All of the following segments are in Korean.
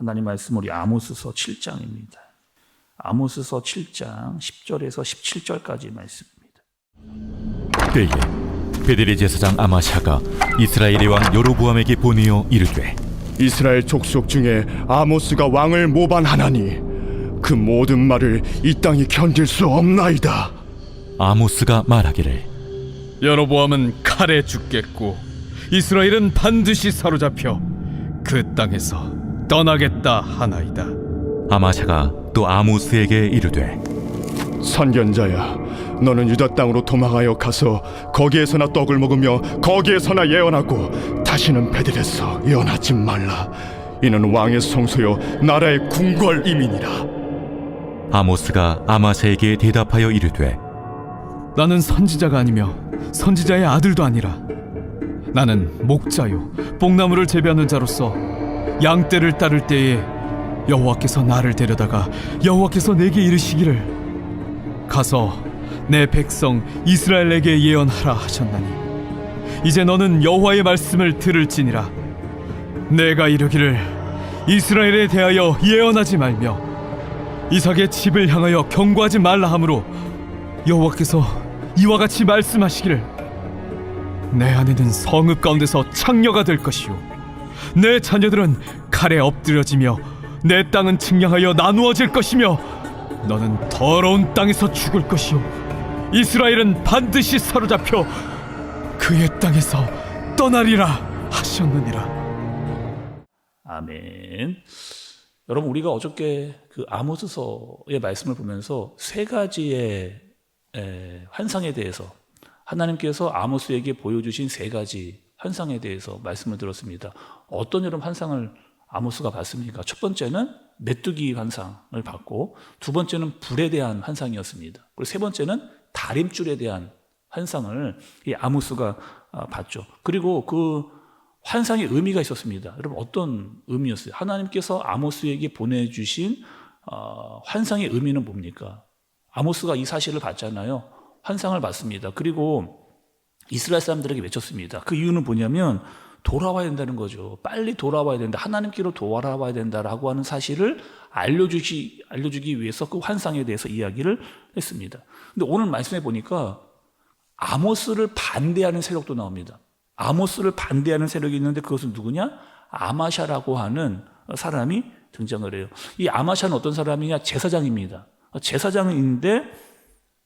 하나님 말씀 우리 아모스서 7장입니다. 아모스서 7장 10절에서 17절까지 말씀입니다. 때에 베델의 제사장 아마샤가 이스라엘의 왕 여로보암에게 보내어 이르되, 이스라엘 족속 중에 아모스가 왕을 모반하나니 그 모든 말을 이 땅이 견딜 수 없나이다. 아모스가 말하기를, 여로보암은 칼에 죽겠고 이스라엘은 반드시 사로잡혀 그 땅에서 떠나겠다 하나이다. 아마샤가 또 아모스에게 이르되, 선견자야, 너는 유다 땅으로 도망하여 가서 거기에서나 떡을 먹으며 거기에서나 예언하고 다시는 베델에서 예언하지 말라. 이는 왕의 성소요 나라의 궁궐임이니라. 아모스가 아마샤에게 대답하여 이르되, 나는 선지자가 아니며 선지자의 아들도 아니라 나는 목자요 뽕나무를 재배하는 자로서 양떼를 따를 때에 여호와께서 나를 데려다가 여호와께서 내게 이르시기를 가서 내 백성 이스라엘에게 예언하라 하셨나니, 이제 너는 여호와의 말씀을 들을지니라. 내가 이르기를 이스라엘에 대하여 예언하지 말며 이삭의 집을 향하여 경고하지 말라 하므로 여호와께서 이와 같이 말씀하시기를, 내 아내는 성읍 가운데서 창녀가 될 것이요 내 자녀들은 칼에 엎드려지며 내 땅은 측량하여 나누어질 것이며 너는 더러운 땅에서 죽을 것이요 이스라엘은 반드시 사로잡혀 그의 땅에서 떠나리라 하셨느니라. 아멘. 여러분, 우리가 어저께 그 아모스서의 말씀을 보면서 세 가지의 환상에 대해서, 하나님께서 아모스에게 보여주신 세 가지 환상에 대해서 말씀을 들었습니다. 어떤 여러분 환상을 아모스가 봤습니까? 첫 번째는 메뚜기 환상을 봤고, 두 번째는 불에 대한 환상이었습니다. 그리고 세 번째는 다림줄에 대한 환상을 이 아모스가 봤죠. 그리고 그 환상의 의미가 있었습니다. 여러분, 어떤 의미였어요? 하나님께서 아모스에게 보내주신 환상의 의미는 뭡니까? 아모스가 이 사실을 봤잖아요. 환상을 봤습니다. 그리고 이스라엘 사람들에게 외쳤습니다. 그 이유는 뭐냐면 돌아와야 된다는 거죠. 빨리 돌아와야 된다. 하나님께로 돌아와야 된다라고 하는 사실을 알려주기 위해서 그 환상에 대해서 이야기를 했습니다. 근데 오늘 말씀해 보니까 아모스를 반대하는 세력도 나옵니다. 아모스를 반대하는 세력이 있는데 그것은 누구냐? 아마샤라고 하는 사람이 등장을 해요. 이 아마샤는 어떤 사람이냐? 제사장입니다. 제사장인데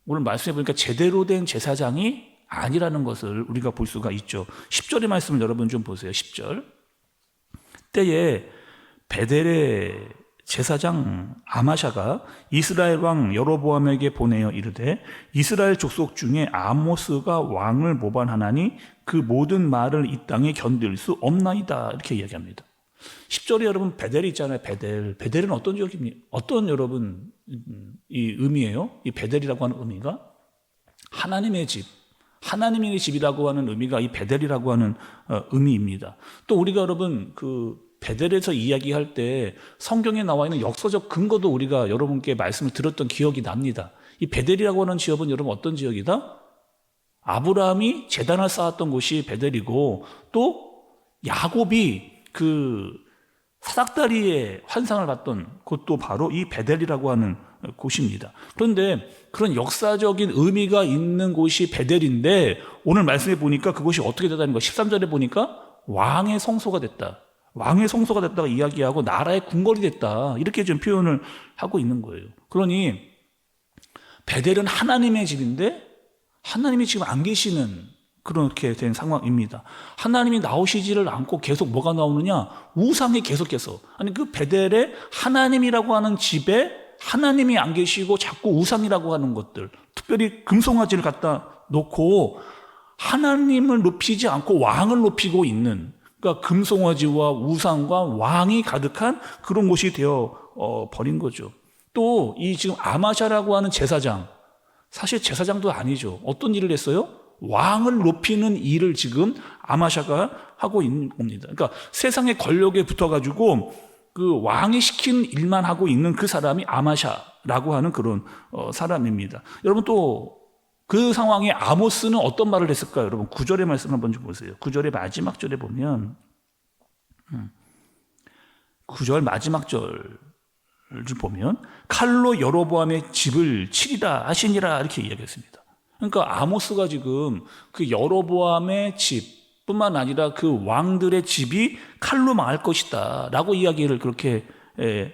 오늘 말씀해 보니까 제대로 된 제사장이 아니라는 것을 우리가 볼 수가 있죠. 10절의 말씀을 여러분 좀 보세요. 10절. 때에 베델의 제사장 아마샤가 이스라엘 왕 여로보암에게 보내어 이르되, 이스라엘 족속 중에 아모스가 왕을 모반하나니 그 모든 말을 이 땅에 견딜 수 없나이다. 이렇게 이야기합니다. 10절에 여러분 베델이 있잖아요. 베델은 어떤 지역입니까? 어떤 여러분 이 의미예요? 이 베델이라고 하는 의미가 하나님의 집, 하나님의 집이라고 하는 의미가 이 베델이라고 하는 의미입니다. 또 우리가 여러분 그 베델에서 이야기할 때 성경에 나와 있는 역사적 근거도 우리가 여러분께 말씀을 들었던 기억이 납니다. 이 베델이라고 하는 지역은 여러분 어떤 지역이다? 아브라함이 제단을 쌓았던 곳이 베델이고, 또 야곱이 그 사닥다리의 환상을 봤던 곳도 바로 이 베델이라고 하는 곳입니다. 그런데 그런 역사적인 의미가 있는 곳이 베델인데 오늘 말씀해 보니까 그곳이 어떻게 됐다는 거, 13절에 보니까 왕의 성소가 됐다. 왕의 성소가 됐다가 이야기하고 나라의 궁궐이 됐다. 이렇게 좀 표현을 하고 있는 거예요. 그러니 베델은 하나님의 집인데 하나님이 지금 안 계시는 그렇게 된 상황입니다. 하나님이 나오시지를 않고 계속 뭐가 나오느냐? 우상이 계속해서. 아니 그 베델에 하나님이라고 하는 집에 하나님이 안 계시고 자꾸 우상이라고 하는 것들, 특별히 금송아지를 갖다 놓고 하나님을 높이지 않고 왕을 높이고 있는, 그러니까 금송아지와 우상과 왕이 가득한 그런 곳이 되어 버린 거죠. 또 이 지금 아마샤라고 하는 제사장, 사실 제사장도 아니죠. 어떤 일을 했어요? 왕을 높이는 일을 지금 아마샤가 하고 있는 겁니다. 그러니까 세상의 권력에 붙어가지고 그 왕이 시킨 일만 하고 있는 그 사람이 아마샤라고 하는 그런 사람입니다. 여러분 또 그 상황에 아모스는 어떤 말을 했을까요? 여러분 9절의 말씀 한번 좀 보세요. 9절의 마지막 절에 보면 9절 마지막 절을 보면 칼로 여로보암의 집을 치리라 하시니라 이렇게 이야기했습니다. 그러니까 아모스가 지금 그 여로보암의 집뿐만 아니라 그 왕들의 집이 칼로 망할 것이다 라고 이야기를 그렇게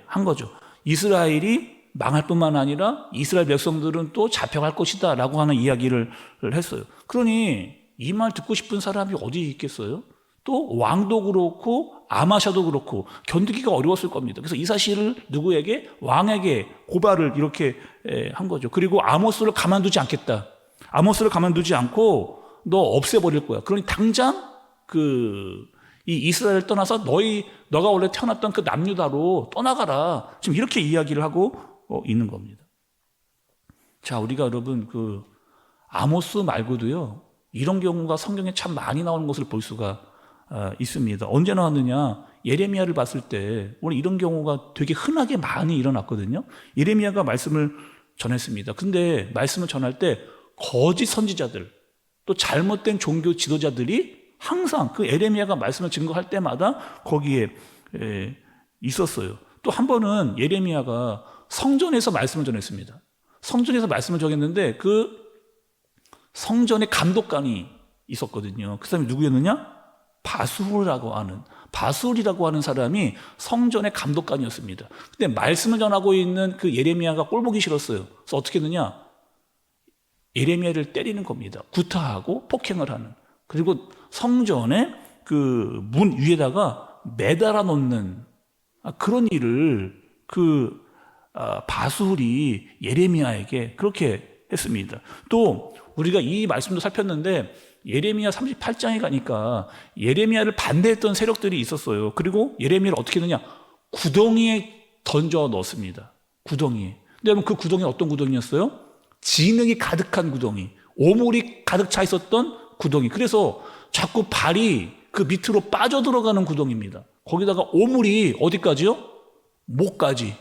한 거죠. 이스라엘이 망할 뿐만 아니라 이스라엘 백성들은 또 잡혀갈 것이다 라고 하는 이야기를 했어요. 그러니 이 말 듣고 싶은 사람이 어디 있겠어요? 또 왕도 그렇고 아마샤도 그렇고 견디기가 어려웠을 겁니다. 그래서 이 사실을 누구에게? 왕에게 고발을 이렇게 한 거죠. 그리고 아모스를 가만두지 않겠다. 아모스를 가만두지 않고 너 없애버릴 거야. 그러니 당장 이 이스라엘을 떠나서 너가 원래 태어났던 그 남유다로 떠나가라. 지금 이렇게 이야기를 하고 있는 겁니다. 자, 우리가 여러분 아모스 말고도요 이런 경우가 성경에 참 많이 나오는 것을 볼 수가 있습니다. 언제 나왔느냐? 예레미야를 봤을 때 오늘 이런 경우가 되게 흔하게 많이 일어났거든요. 예레미야가 말씀을 전했습니다. 근데 말씀을 전할 때 거짓 선지자들 또 잘못된 종교 지도자들이 항상 그 예레미야가 말씀을 증거할 때마다 거기에 있었어요. 또 한 번은 예레미야가 성전에서 말씀을 전했습니다. 성전에서 말씀을 전했는데 그 성전의 감독관이 있었거든요. 그 사람이 누구였느냐? 바술이라고 하는 사람이 성전의 감독관이었습니다. 근데 말씀을 전하고 있는 그 예레미야가 꼴보기 싫었어요. 그래서 어떻게 했느냐? 예레미야를 때리는 겁니다. 구타하고 폭행을 하는. 그리고 성전의 그 문 위에다가 매달아 놓는 그런 일을 바술이 예레미야에게 그렇게 했습니다. 또 우리가 이 말씀도 살폈는데 예레미야 38장에 가니까 예레미야를 반대했던 세력들이 있었어요. 그리고 예레미야를 어떻게 했느냐? 구덩이에 던져 넣었습니다. 구덩이에. 근데 여러분 그 구덩이는 어떤 구덩이였어요? 진흙이 가득한 구덩이, 오물이 가득 차 있었던 구덩이. 그래서 자꾸 발이 그 밑으로 빠져들어가는 구덩이입니다. 거기다가 오물이 어디까지요? 목까지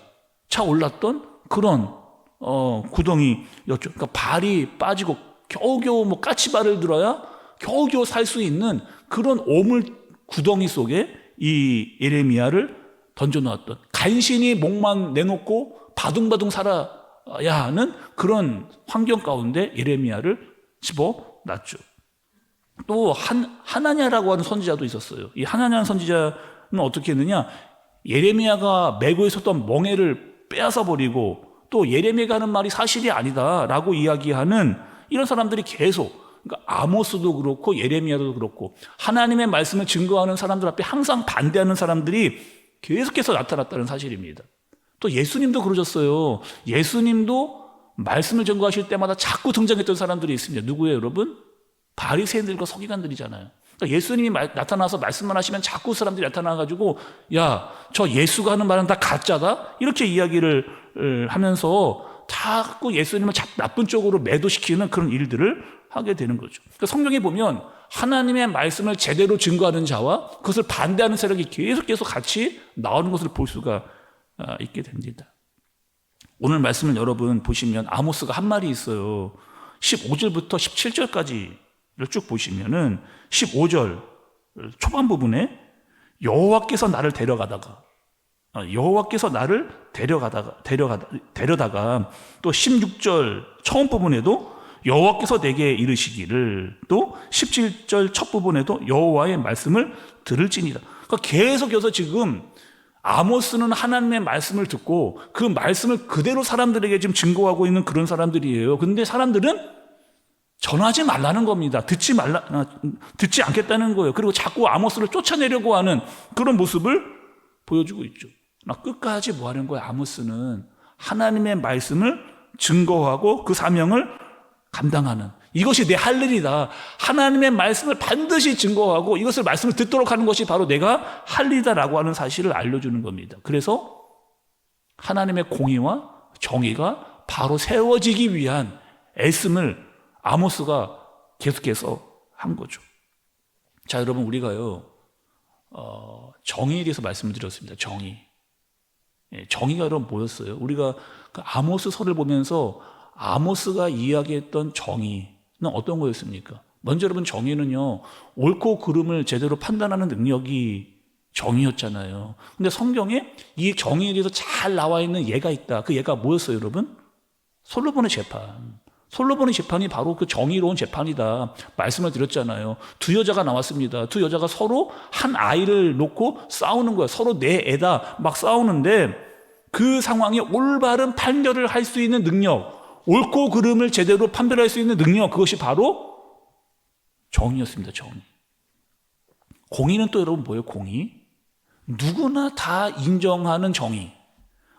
차 올랐던 그런 구덩이였죠. 그러니까 발이 빠지고 겨우겨우 까치발을 들어야 겨우겨우 살 수 있는 그런 오물 구덩이 속에 이 예레미야를 던져놓았던, 간신히 목만 내놓고 바둥바둥 살아야 하는 그런 환경 가운데 예레미야를 집어놨죠. 또 하나냐라고 하는 선지자도 있었어요. 이 하나냐 선지자는 어떻게 했느냐? 예레미야가 메고 있었던 멍에를 빼앗아 버리고 또 예레미야가 하는 말이 사실이 아니다라고 이야기하는 이런 사람들이 계속, 그러니까 아모스도 그렇고 예레미야도 그렇고 하나님의 말씀을 증거하는 사람들 앞에 항상 반대하는 사람들이 계속해서 나타났다는 사실입니다. 또 예수님도 그러셨어요. 예수님도 말씀을 증거하실 때마다 자꾸 등장했던 사람들이 있습니다. 누구예요, 여러분? 바리새인들과 서기관들이잖아요. 그러니까 예수님이 나타나서 말씀만 하시면 자꾸 사람들이 나타나가지고 야, 저 예수가 하는 말은 다 가짜다? 이렇게 이야기를 하면서 자꾸 예수님을 나쁜 쪽으로 매도시키는 그런 일들을 하게 되는 거죠. 그러니까 성경에 보면 하나님의 말씀을 제대로 증거하는 자와 그것을 반대하는 세력이 계속 같이 나오는 것을 볼 수가 있게 됩니다. 오늘 말씀을 여러분 보시면 아모스가 한 말이 있어요. 15절부터 17절까지를 쭉 보시면은 15절 초반 부분에 여호와께서 나를 데려가다가 또 16절 처음 부분에도 여호와께서 내게 이르시기를, 또 17절 첫 부분에도 여호와의 말씀을 들을지니라. 그러니까 계속해서 지금 아모스는 하나님의 말씀을 듣고 그 말씀을 그대로 사람들에게 지금 증거하고 있는 그런 사람들이에요. 근데 사람들은 전하지 말라는 겁니다. 듣지 않겠다는 거예요. 그리고 자꾸 아모스를 쫓아내려고 하는 그런 모습을 보여주고 있죠. 끝까지 뭐 하는 거야? 아모스는 하나님의 말씀을 증거하고 그 사명을 감당하는, 이것이 내 할 일이다. 하나님의 말씀을 반드시 증거하고 이것을 말씀을 듣도록 하는 것이 바로 내가 할 일이다라고 하는 사실을 알려주는 겁니다. 그래서 하나님의 공의와 정의가 바로 세워지기 위한 애씀을 아모스가 계속해서 한 거죠. 자, 여러분, 우리가요 정의에 대해서 말씀을 드렸습니다. 정의가 여러분 뭐였어요? 우리가 그 아모스서를 보면서 아모스가 이야기했던 정의는 어떤 거였습니까? 먼저 여러분, 정의는요 옳고 그름을 제대로 판단하는 능력이 정의였잖아요. 근데 성경에 이 정의에 대해서 잘 나와 있는 예가 있다. 그 예가 뭐였어요, 여러분? 솔로몬의 재판. 솔로몬의 재판이 바로 그 정의로운 재판이다. 말씀을 드렸잖아요. 두 여자가 나왔습니다. 두 여자가 서로 한 아이를 놓고 싸우는 거예요. 서로 내 애다 막 싸우는데 그 상황에 올바른 판결을 할 수 있는 능력, 옳고 그름을 제대로 판별할 수 있는 능력, 그것이 바로 정의였습니다. 정의. 공의는 또 여러분 뭐예요? 공의? 누구나 다 인정하는 정의.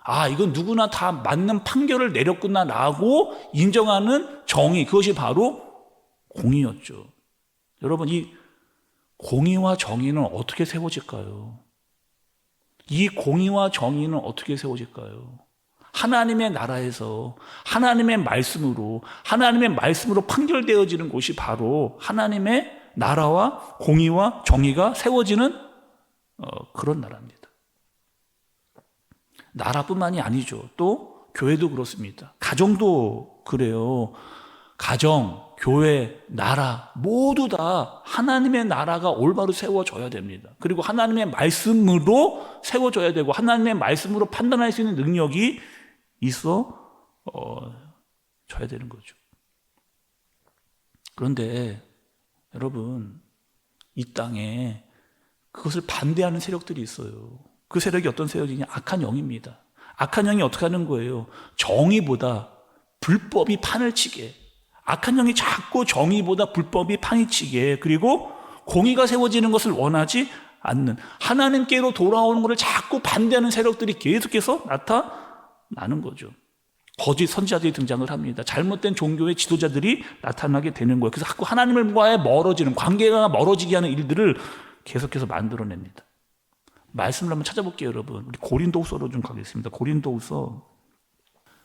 아, 이건 누구나 다 맞는 판결을 내렸구나 라고 인정하는 정의, 그것이 바로 공의였죠. 여러분, 이 공의와 정의는 어떻게 세워질까요? 이 공의와 정의는 어떻게 세워질까요? 하나님의 나라에서 하나님의 말씀으로 판결되어지는 곳이 바로 하나님의 나라와 공의와 정의가 세워지는 그런 나라입니다. 나라뿐만이 아니죠. 또 교회도 그렇습니다. 가정도 그래요. 가정, 교회, 나라 모두 다 하나님의 나라가 올바로 세워져야 됩니다. 그리고 하나님의 말씀으로 세워져야 되고 하나님의 말씀으로 판단할 수 있는 능력이 있어 져야 되는 거죠. 그런데 여러분, 이 땅에 그것을 반대하는 세력들이 있어요. 그 세력이 어떤 세력이냐? 악한 영입니다. 악한 영이 어떻게 하는 거예요? 정의보다 불법이 판을 치게. 악한 영이 자꾸 정의보다 불법이 판이 치게. 그리고 공의가 세워지는 것을 원하지 않는, 하나님께로 돌아오는 것을 자꾸 반대하는 세력들이 계속해서 나타나는 거죠. 거짓 선지자들이 등장을 합니다. 잘못된 종교의 지도자들이 나타나게 되는 거예요. 그래서 자꾸 하나님과의 멀어지는, 관계가 멀어지게 하는 일들을 계속해서 만들어냅니다. 말씀을 한번 찾아볼게요, 여러분. 우리 고린도후서로 좀 가겠습니다. 고린도후서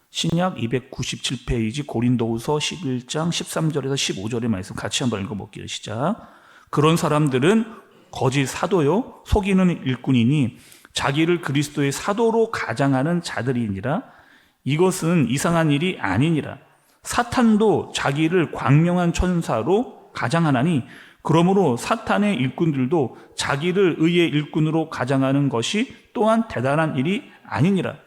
신약 297페이지 고린도후서 11장 13절에서 15절의 말씀 같이 한번 읽어볼게요. 시작. 그런 사람들은 거짓 사도요 속이는 일꾼이니 자기를 그리스도의 사도로 가장하는 자들이니라. 이것은 이상한 일이 아니니라. 사탄도 자기를 광명한 천사로 가장하나니 그러므로 사탄의 일꾼들도 자기를 의의 일꾼으로 가장하는 것이 또한 대단한 일이 아니니라.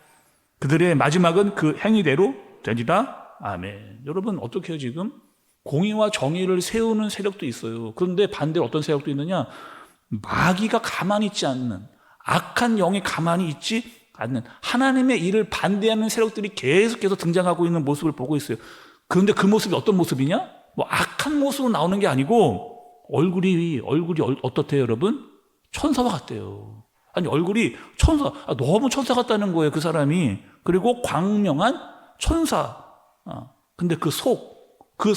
그들의 마지막은 그 행위대로 되리라. 아멘. 여러분, 어떻게 해요? 지금 공의와 정의를 세우는 세력도 있어요. 그런데 반대로 어떤 세력도 있느냐? 마귀가 가만히 있지 않는, 악한 영이 가만히 있지 않는, 하나님의 일을 반대하는 세력들이 계속해서 등장하고 있는 모습을 보고 있어요. 그런데 그 모습이 어떤 모습이냐? 뭐 악한 모습으로 나오는 게 아니고 얼굴이 어떻대요, 여러분? 천사와 같대요. 아니, 얼굴이 너무 천사 같다는 거예요, 그 사람이. 그리고 광명한 천사. 근데 그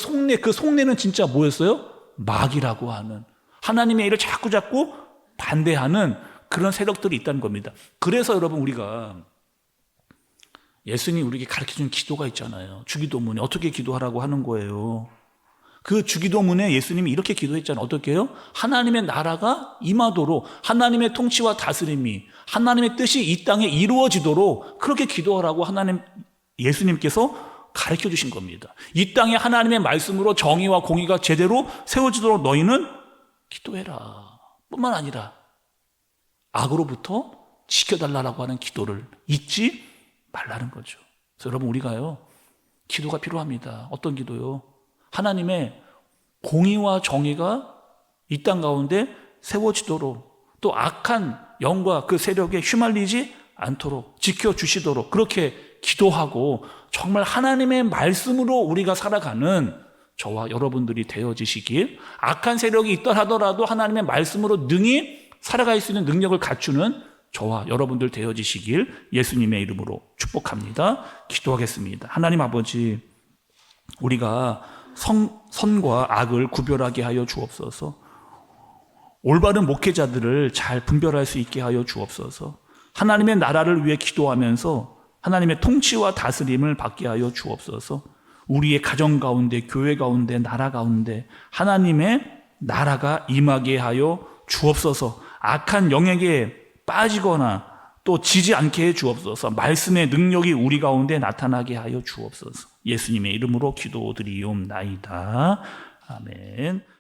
속내는 진짜 뭐였어요? 마귀라고 하는, 하나님의 일을 자꾸 반대하는 그런 세력들이 있다는 겁니다. 그래서 여러분, 우리가 예수님이 우리에게 가르쳐준 기도가 있잖아요. 주기도문에 어떻게 기도하라고 하는 거예요. 그 주기도문에 예수님이 이렇게 기도했잖아요. 어떻게 해요? 하나님의 나라가 임하도록, 하나님의 통치와 다스림이, 하나님의 뜻이 이 땅에 이루어지도록 그렇게 기도하라고 예수님께서 가르쳐 주신 겁니다. 이 땅에 하나님의 말씀으로 정의와 공의가 제대로 세워지도록 너희는 기도해라. 뿐만 아니라 악으로부터 지켜달라고 하는 기도를 잊지 말라는 거죠. 그래서 여러분, 우리가요, 기도가 필요합니다. 어떤 기도요? 하나님의 공의와 정의가 이 땅 가운데 세워지도록, 또 악한 영과 그 세력에 휘말리지 않도록 지켜주시도록 그렇게 기도하고 정말 하나님의 말씀으로 우리가 살아가는 저와 여러분들이 되어지시길, 악한 세력이 있다 하더라도 하나님의 말씀으로 능히 살아갈 수 있는 능력을 갖추는 저와 여러분들 되어지시길 예수님의 이름으로 축복합니다. 기도하겠습니다. 하나님 아버지, 우리가 선과 악을 구별하게 하여 주옵소서. 올바른 목회자들을 잘 분별할 수 있게 하여 주옵소서. 하나님의 나라를 위해 기도하면서 하나님의 통치와 다스림을 받게 하여 주옵소서. 우리의 가정 가운데, 교회 가운데, 나라 가운데 하나님의 나라가 임하게 하여 주옵소서. 악한 영에게 빠지거나 또 지지 않게 해 주옵소서. 말씀의 능력이 우리 가운데 나타나게 하여 주옵소서. 예수님의 이름으로 기도드리옵나이다. 아멘.